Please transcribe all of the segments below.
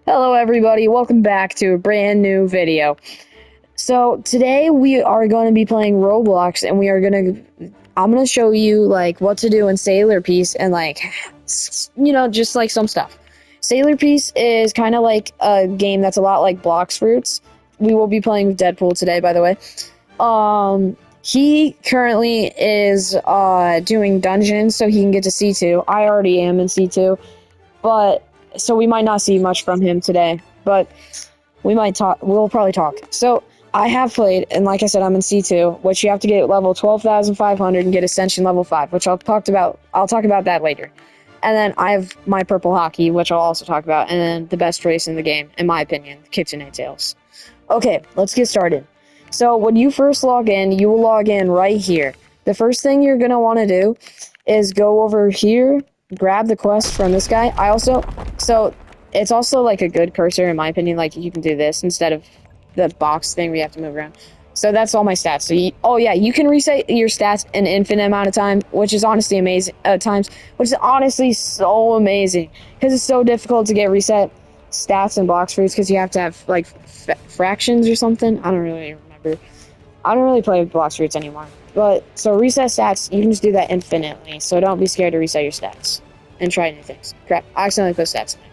Hello everybody, welcome back to a brand new video. So today we are going to be playing Roblox and I'm going to show you like what to do in Sailor Piece and just like some stuff. Sailor Piece is kind of like a game that's a lot like Blox Fruits. We will be playing with Deadpool today, by the way. He currently is doing dungeons so he can get to C2. I already am in C2, but so we might not see much from him today, but we might talk. We'll probably talk. So I have played, and like I said, I'm in C2, which you have to get level 12,500 and get Ascension level 5, which I'll talk about that later. And then I have my purple hockey, which I'll also talk about, and then the best race in the game, in my opinion, KitchenAid Tails. Okay, let's get started. So when you first log in, you will log in right here. The first thing you're gonna want to do is go over here, grab the quest from this guy. So it's also like a good cursor in my opinion. Like you can do this instead of the box thing where you have to move around. So that's all my stats. So you can reset your stats an infinite amount of time, which is honestly amazing. Which is honestly so amazing because it's so difficult to get reset stats and Blox Fruits because you have to have like fractions or something. I don't really remember. I don't really play with Blox Fruits anymore. But so reset stats, you can just do that infinitely. So don't be scared to reset your stats and try new things. Crap, I accidentally put stats in there.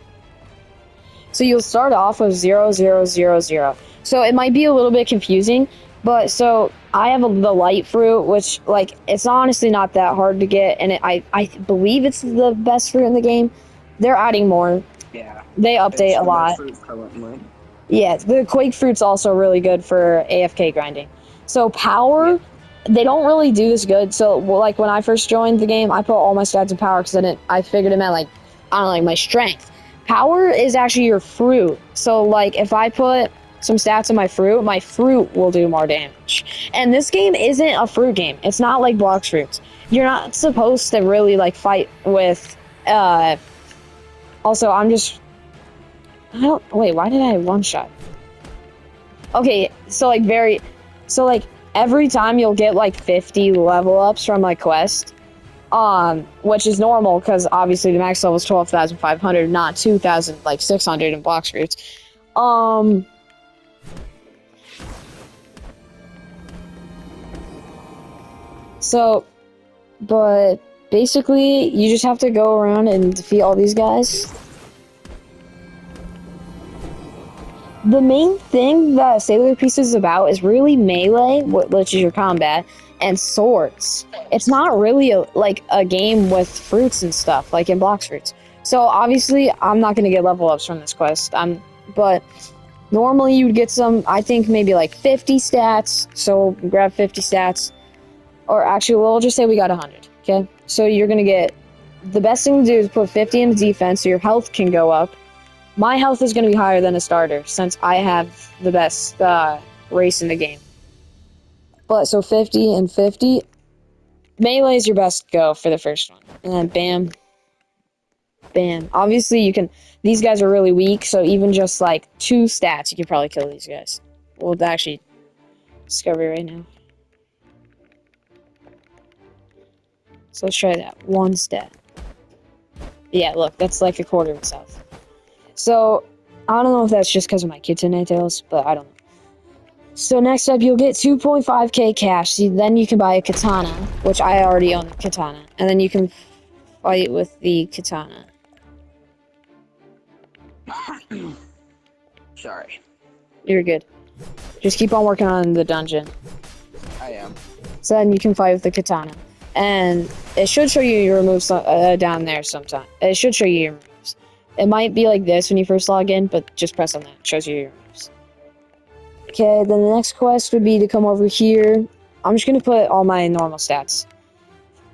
So you'll start off with 0, 0, 0, 0. So it might be a little bit confusing, but so I have the light fruit, which like it's honestly not that hard to get, and I believe it's the best fruit in the game. They're adding more. Yeah, They it's update a the best lot. fruit currently. Yeah, the Quake Fruit's also really good for AFK grinding. So Yeah. power, they don't really do this good. So like when I first joined the game, I put all my stats in power because I figured it meant like I don't know, like my strength. Power is actually your fruit. So like if I put some stats in my fruit will do more damage. And this game isn't a fruit game. It's not like Blox Fruits. You're not supposed to really like fight with. Also, I don't wait. Why did I one shot? Okay, so like every time you'll get like 50 level ups from like quest, which is normal because obviously the max level is 12,500, not 2,000 like 600 in Blox Fruits. Um, so, but basically you just have to go around and defeat all these guys. The main thing that Sailor Piece is about is really melee, which is your combat, and swords. It's not really like a game with fruits and stuff, like in Blox Fruits. So obviously, I'm not gonna get level ups from this quest. But normally you'd get some. I think maybe like 50 stats. So grab 50 stats, or actually, we'll just say we got 100. Okay, so you're gonna get. The best thing to do is put 50 into defense, so your health can go up. My health is going to be higher than a starter since I have the best race in the game. But so 50 and 50. Melee is your best go for the first one. And then bam, bam. Obviously, you can. These guys are really weak, so even just like 2 stats, you can probably kill these guys. We'll actually discover right now. So let's try that. 1 stat. Yeah, look, that's like a quarter of its health. So I don't know if that's just because of my KitchenAid Tails, but I don't know. So next up, you'll get 2.5k cash. Then you can buy a katana, which I already own the katana. And then you can fight with the katana. Sorry, You're good. Just keep on working on the dungeon. I am. So then you can fight with the katana. And it should show you your moves down there sometime. It should show you your moves. It might be like this when you first log in, but just press on that. It shows you your moves. Okay, then the next quest would be to come over here. I'm just going to put all my normal stats.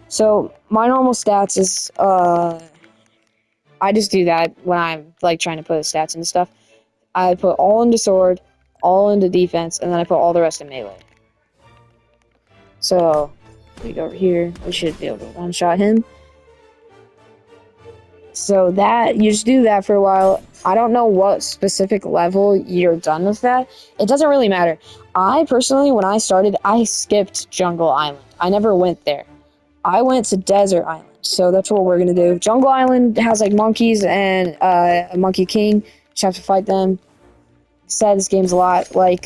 So my normal stats is I just do that when I'm like trying to put stats into stuff. I put all into sword, all into defense, and then I put all the rest in melee. So we go over here. We should be able to one-shot him. So that you just do that for a while. I don't know what specific level you're done with that. It doesn't really matter. I personally, when I started, I skipped Jungle Island. I never went there. I went to Desert Island, so that's what we're gonna do. Jungle Island has like monkeys and a Monkey King, Just have to fight them. Said this game's a lot like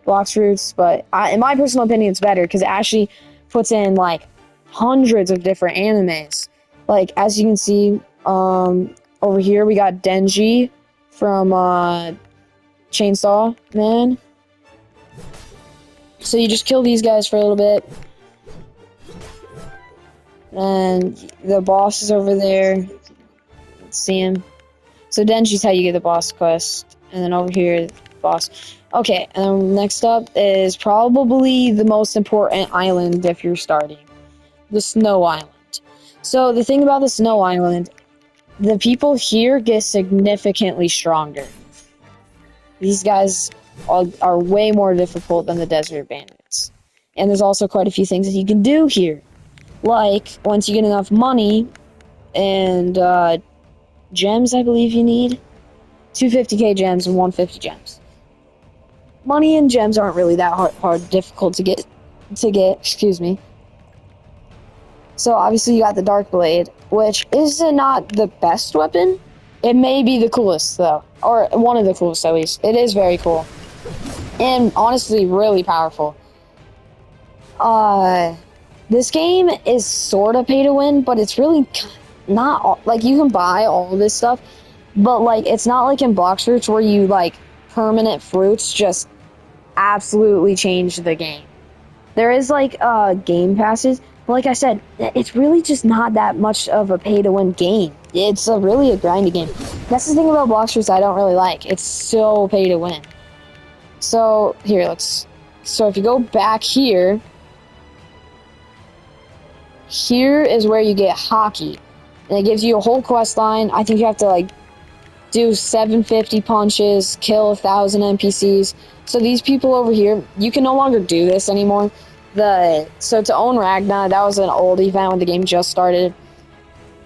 Blocks Roots, but in my personal opinion, it's better because it actually puts in like hundreds of different animes. Like as you can see, over here we got Denji from Chainsaw Man. So you just kill these guys for a little bit, and the boss is over there. Let's see him. So Denji's how you get the boss quest, and then over here, boss. Okay, and then next up is probably the most important island if you're starting, the Snow Island. So the thing about the Snow Island, the people here get significantly stronger. These guys are way more difficult than the Desert Bandits. And there's also quite a few things that you can do here. Like, once you get enough money and gems, I believe you need 250k gems and 150 gems. Money and gems aren't really that difficult to get. Excuse me. So obviously you got the Dark Blade, which is not the best weapon. It may be the coolest though, or one of the coolest at least. It is very cool, and honestly really powerful. This game is sort of pay to win, but it's really not. Like, you can buy all this stuff, but like it's not like in Blox Fruits where you like permanent fruits just absolutely change the game. There is like game passes, but like I said, it's really just not that much of a pay to win game. It's really a grindy game. That's the thing about Blox Fruits I don't really like. It's so pay to win. So here, so if you go back here, here is where you get hockey, and it gives you a whole quest line. I think you have to like do 750 punches, kill 1,000 NPCs. So these people over here, you can no longer do this anymore. So to own Ragna, that was an old event when the game just started.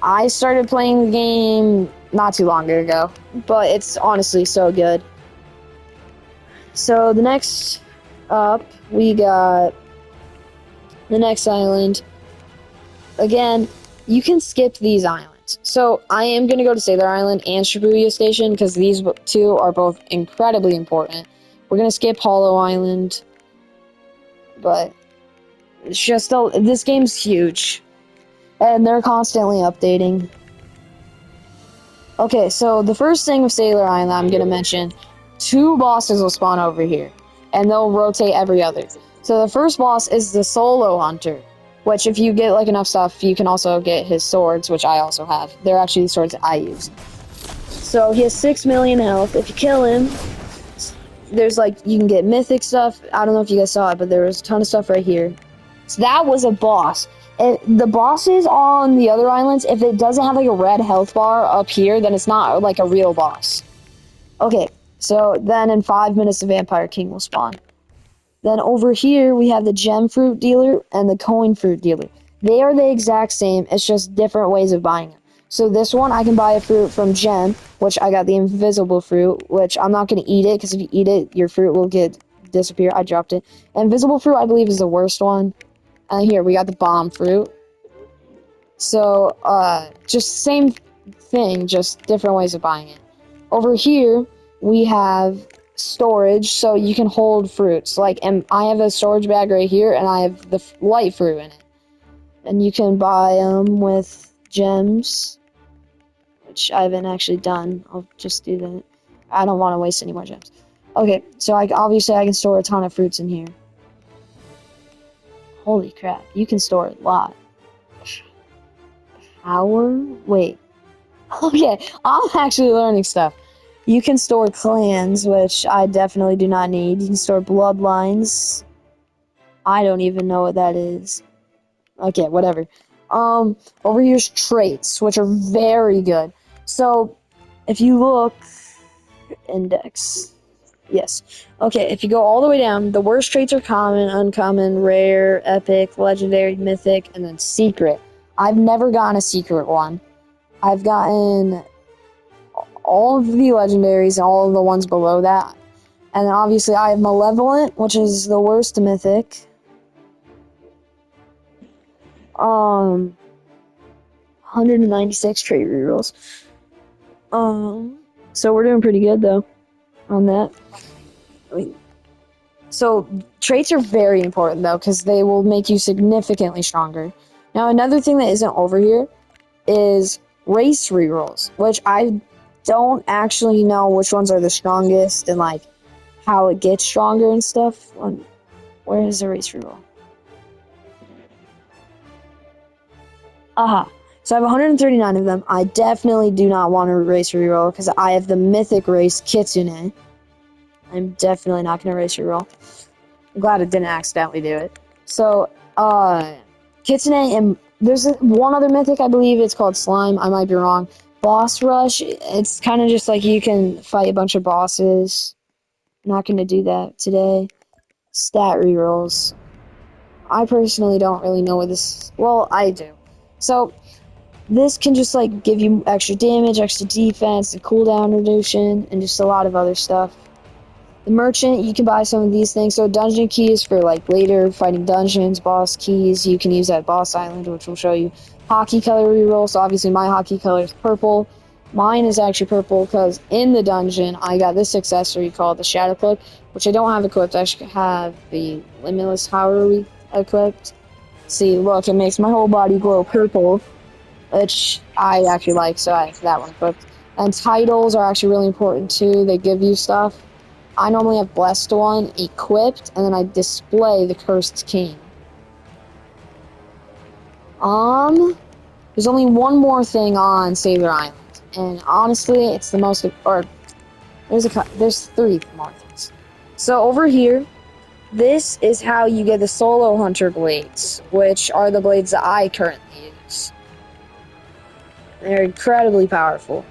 I started playing the game not too long ago, but it's honestly so good. So the next up, we got the next island. Again, you can skip these islands. So I am going to go to Sailor Island and Shibuya Station because these two are both incredibly important. We're going to skip Hollow Island, but it's just this game's huge, and they're constantly updating. Okay, so the first thing with Sailor Island I'm going to mention, 2 bosses will spawn over here, and they'll rotate every other. So the first boss is the Solo Hunter, which if you get like enough stuff, you can also get his swords, which I also have. They're actually the swords that I use. So he has 6 million health. If you kill him, there's like, you can get mythic stuff. I don't know if you guys saw it, but there was a ton of stuff right here. So that was a boss. The bosses on the other islands, if it doesn't have like a red health bar up here, then it's not like a real boss. Okay, so then in 5 minutes the Vampire King will spawn. Then over here we have the gem fruit dealer and the coin fruit dealer. They are the exact same, it's just different ways of buying them. So this one, I can buy a fruit from Gem, which I got the invisible fruit, which I'm not going to eat it, because if you eat it, your fruit will disappear. I dropped it. Invisible fruit, I believe, is the worst one. And here, we got the bomb fruit. So, just same thing, just different ways of buying it. Over here, we have storage, so you can hold fruits. Like, and I have a storage bag right here, and I have the light fruit in it. And you can buy them with gems, which I haven't actually done. I'll just do that. I don't want to waste any more gems. Okay, so obviously I can store a ton of fruits in here. Holy crap, you can store a lot. Power? Wait. Okay, I'm actually learning stuff. You can store clans, which I definitely do not need. You can store bloodlines. I don't even know what that is. Okay, whatever. Over here's traits, which are very good. So, if you look, index, yes. Okay, if you go all the way down, the worst traits are common, uncommon, rare, epic, legendary, mythic, and then secret. I've never gotten a secret one. I've gotten all of the legendaries and all of the ones below that. And then obviously I have malevolent, which is the worst mythic. 196 trait rerolls. So we're doing pretty good though on that. I mean, so traits are very important though because they will make you significantly stronger. Now another thing that isn't over here is race rerolls, which I don't actually know which ones are the strongest and like how it gets stronger and stuff. Where is the race reroll? Aha. So I have 139 of them. I definitely do not want to race reroll because I have the mythic race Kitsune. I'm definitely not going to race reroll. I'm glad I didn't accidentally do it. So, Kitsune and there's one other mythic, I believe it's called Slime. I might be wrong. Boss Rush, it's kind of just like you can fight a bunch of bosses. Not going to do that today. Stat rerolls. I personally don't really know what this. Well, I do. So this can just like give you extra damage, extra defense, and cooldown reduction, and just a lot of other stuff. The merchant, you can buy some of these things. So dungeon keys for like later fighting dungeons, boss keys, you can use at boss island, which will show you. Hockey color reroll, so obviously my hockey color is purple. Mine is actually purple because in the dungeon I got this accessory called the Shadow Cloak, which I don't have equipped. I should have the Limitless Power equipped. See, look, it makes my whole body glow purple, which I actually like, so I have that one equipped. And titles are actually really important too. They give you stuff. I normally have Blessed One equipped, and then I display the Cursed King. There's only one more thing on Sailor Island, and honestly, it's the most, or there's three more things. So over here, this is how you get the Solo Hunter blades, which are the blades that I currently use. They're incredibly powerful.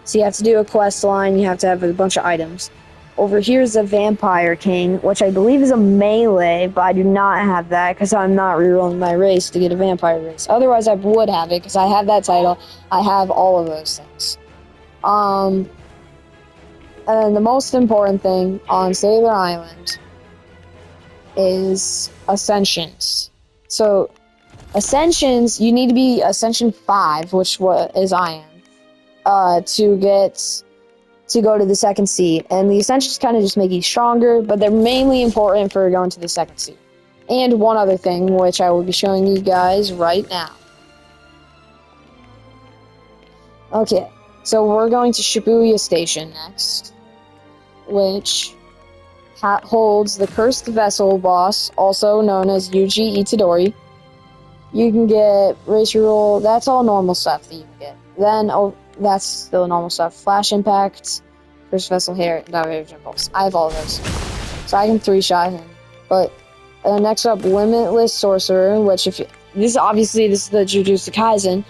So you have to do a quest line, you have to have a bunch of items. Over here is a Vampire King, which I believe is a melee, but I do not have that because I'm not rerolling my race to get a vampire race. Otherwise, I would have it because I have that title. I have all of those things. And then the most important thing on Sailor Island is Ascensions. So, Ascensions, you need to be Ascension 5, which is I am, to go to the second seed. And the Ascensions kind of just make you stronger, but they're mainly important for going to the second seed. And one other thing, which I will be showing you guys right now. Okay, so we're going to Shibuya Station next, which holds the Cursed Vessel boss, also known as Yuji Itadori. You can get race reroll, that's all normal stuff that you can get. Then, that's still normal stuff. Flash Impact, Cursed Vessel Hair, and Divergent Pulse. I have all of those. So I can 3-shot him. But next up, Limitless Sorcerer, which this is the Jujutsu Kaisen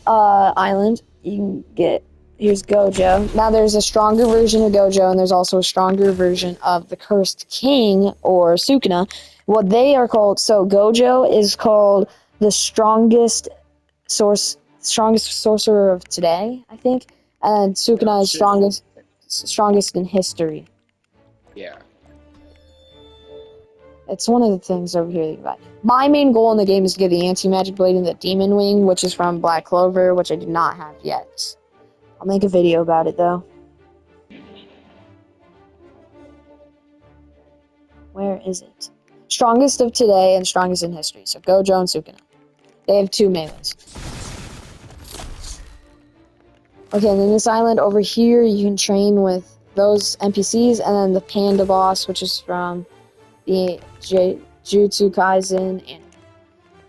island. You can get, here's Gojo. Now there's a stronger version of Gojo, and there's also a stronger version of the Cursed King, or Sukuna. What they are called, so Gojo is called the strongest sorcerer of today, I think. And Sukuna is strongest in history. Yeah. It's one of the things over here that you can buy. My main goal in the game is to get the Anti-Magic Blade and the Demon Wing, which is from Black Clover, which I do not have yet. I'll make a video about it, though. Where is it? Strongest of today and strongest in history. So Gojo and Sukuna. They have 2 melees. Okay, and then this island over here, you can train with those NPCs, and then the Panda boss, which is from the Jujutsu Kaisen anime.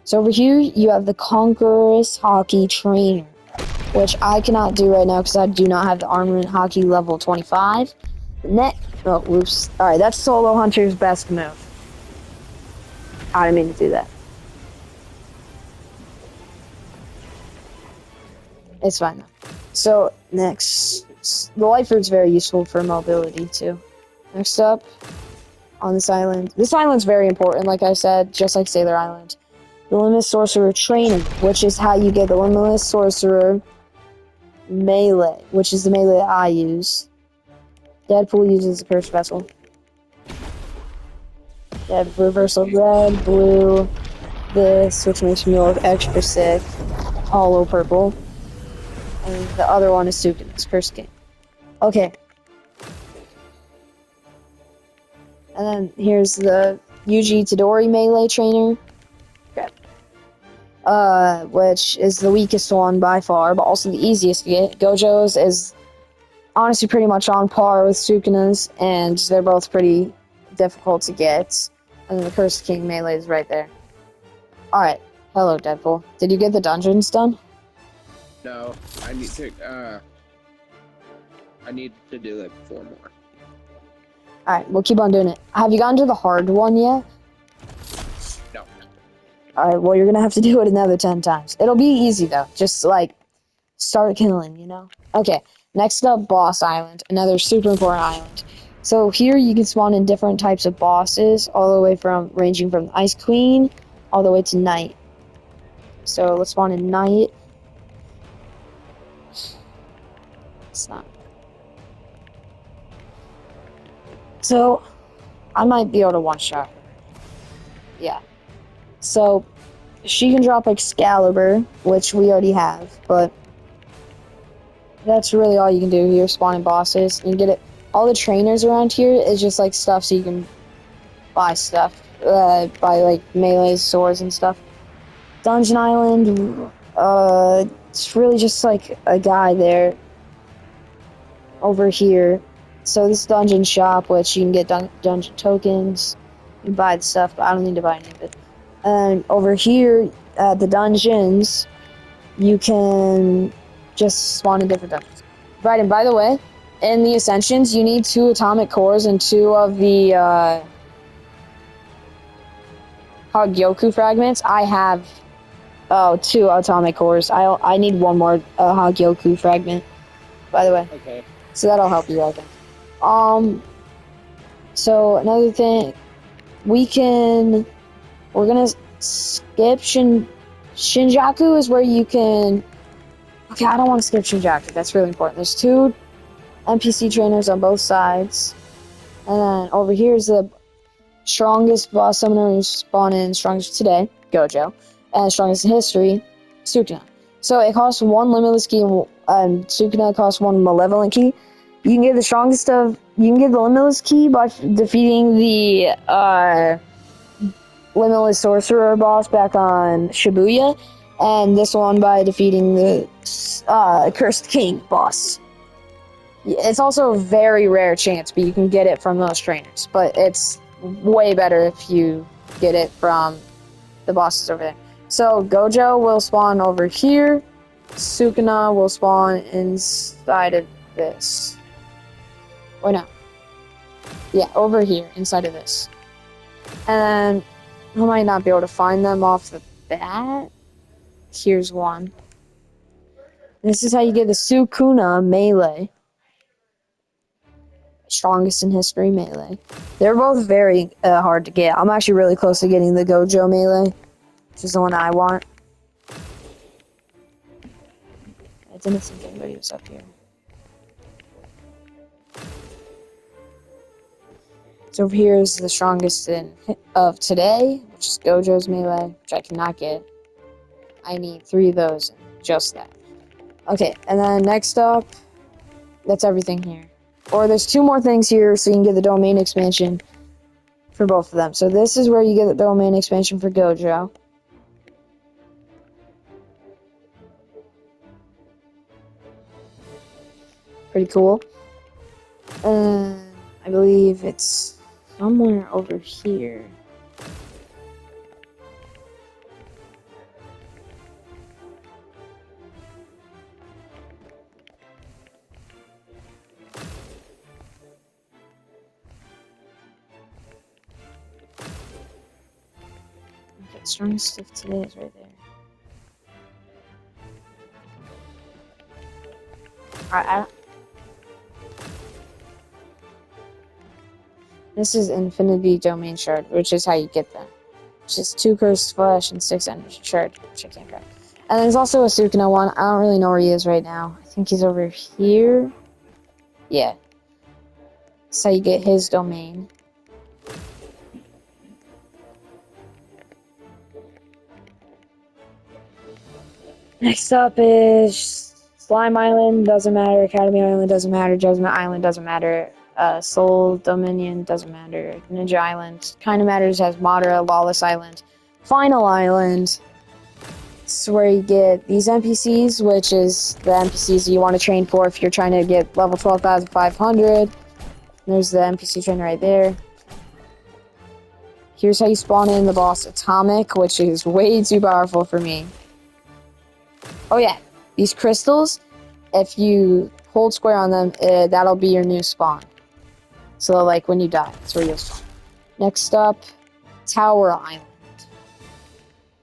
So over here, you have the Conqueror's Hockey Trainer, which I cannot do right now because I do not have the Armament Hockey level 25. Oh, whoops. Alright, that's Solo Hunter's best move. I didn't mean to do that. It's fine though. So, next, the Lightbird's very useful for mobility too. Next up, on this island's very important, like I said, just like Sailor Island. The Limitless Sorcerer Training, which is how you get the Limitless Sorcerer melee, which is the melee I use. Deadpool uses the Cursed Vessel. Reversal red, blue, this, which makes me look extra sick. Hollow purple. And the other one is Sukuna's Curse King. Okay. And then here's the Yuji Tadori melee trainer. Okay. Which is the weakest one by far, but also the easiest to get. Gojo's is honestly pretty much on par with Sukuna's, and they're both pretty difficult to get. And then the Curse King melee is right there. Alright. Hello, Deadpool. Did you get the dungeons done? No, I need to do like 4 more. Alright, we'll keep on doing it. Have you gotten to the hard one yet? No. Alright, well, you're gonna have to do it another 10 times. It'll be easy, though. Just, like, start killing, you know? Okay, next up, Boss Island. Another super important island. So here you can spawn in different types of bosses, all the way from, ranging from Ice Queen, all the way to Knight. So let's spawn in Knight. It's not. So, I might be able to one-shot her. Yeah. So, she can drop Excalibur, which we already have, but that's really all you can do here, spawning bosses. You get it. All the trainers around here is just like stuff so you can buy stuff. Buy like melee swords and stuff. Dungeon Island, it's really just like a guy there over here. So this dungeon shop, which you can get dungeon tokens, you can buy the stuff, but I don't need to buy any of it. And over here at the dungeons, you can just spawn in different dungeons. Right, and by the way, in the Ascensions, you need 2 atomic cores and 2 of the Hogyoku fragments. I have 2 atomic cores. I need 1 more Hogyoku fragment, by the way. Okay. So that'll help you, I think. So another thing, we're gonna skip Shinjaku is where you can. Okay, I don't want to skip Shinjaku. That's really important. There's 2 NPC trainers on both sides, and then over here is the strongest boss summoner who spawned in strongest today, Gojo, and strongest in history, Sukuna. So it costs 1 limitless key, and Sukuna costs 1 malevolent key. You can get the limitless key by defeating the limitless sorcerer boss back on Shibuya, and this one by defeating the cursed king boss. It's also a very rare chance, but you can get it from those trainers. But it's way better if you get it from the bosses over there. So Gojo will spawn over here. Sukuna will spawn inside of this. Or no. Yeah, over here, inside of this. And I might not be able to find them off the bat. Here's one. This is how you get the Sukuna melee. Strongest in history melee. They're both very hard to get. I'm actually really close to getting the Gojo melee, which is the one I want. I didn't think anybody was up here. So over here is the strongest of today, which is Gojo's melee, which I cannot get. I need 3 of those, just that. Okay, and then next up, that's everything here. Or there's 2 more things here, so you can get the domain expansion for both of them. So this is where you get the domain expansion for Gojo. Pretty cool. And I believe it's somewhere over here. Okay, strongest stuff today is right there. Alright, this is Infinity Domain Shard, which is how you get them. Which is 2 Cursed Flesh and 6 Energy Shard, which I can't grab. And there's also a Sukuna one. I don't really know where he is right now. I think he's over here. Yeah. That's how you get his domain. Next up is Slime Island doesn't matter. Academy Island doesn't matter. Judgment Island doesn't matter. Soul Dominion doesn't matter. Ninja Island kind of matters as Madara, Lawless Island. Final Island. This is where you get these NPCs, which is the NPCs you want to train for if you're trying to get level 12,500. There's the NPC trainer right there. Here's how you spawn in the boss Atomic, which is way too powerful for me. Oh yeah, these crystals, if you hold square on them, that'll be your new spawn. So like when you die, that's where you'll spawn. Next up, Tower Island.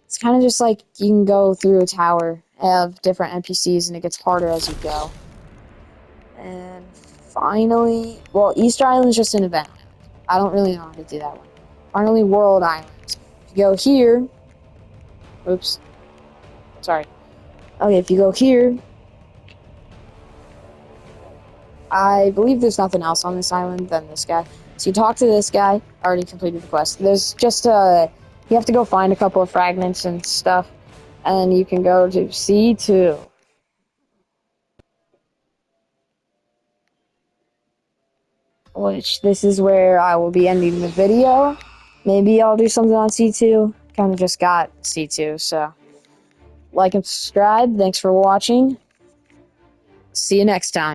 It's kind of just like you can go through a tower of different NPCs and it gets harder as you go. And finally, well, Easter Island is just an event island. I don't really know how to do that one. Finally, World Island. If you go here, oops, sorry. Okay, if you go here, I believe there's nothing else on this island than this guy. So you talk to this guy, already completed the quest. There's just you have to go find a couple of fragments and stuff, and then you can go to C2. Which, this is where I will be ending the video. Maybe I'll do something on C2. Kind of just got C2, so like and subscribe. Thanks for watching. See you next time.